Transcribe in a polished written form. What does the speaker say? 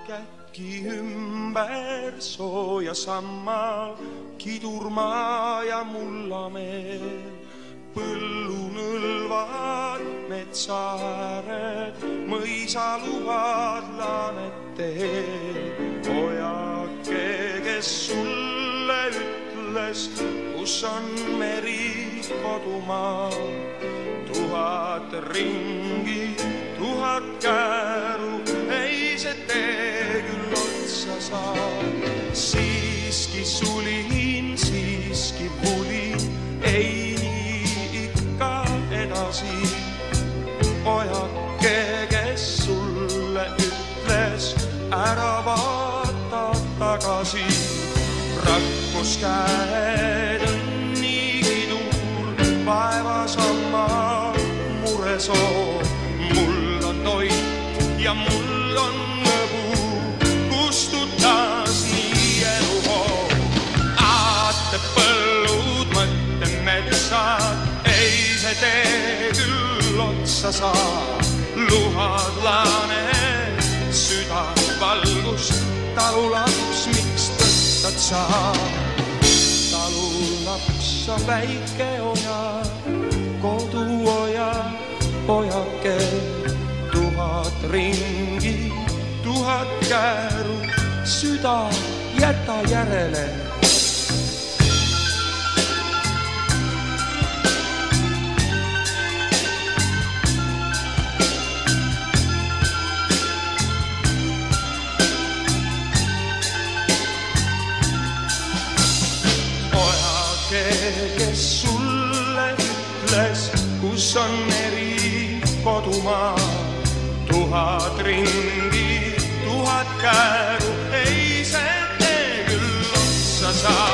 kätki ümber sooja sammal, kidurmaa ja mullameel. Põllunõlvad, metsaared, mõisaluhad, laanet teel. Pojake, kes sulle ütles, kus on meri kodumaa. 1000 ringi, 1000 kääru, ei see tee küll otsa saa. Siiski sulin, siiski vulin, ei nii ikka edasi. Pojake, kes sulle ütles, ära vaata tagasi. Rakkuskäed on niigi tuur, vaevas amma muresoov. Mul on toit ja mul on lõbu, kustutas nii eluhoov. Aatepõllud, mõttemetsad, ei see tee küll otsa saa. Luhad, laaned, südavalgust, talulaps, miks tõstad sa? Talulaps on väike oja, koduoja, pojake. 1000 ringi, 1000 kääru, süda jäta järele. Pojake, kes sulle ütles, kus on meri kodumaa. 1000 ringi, 1000 kääru, ei see tee küll otsa saa.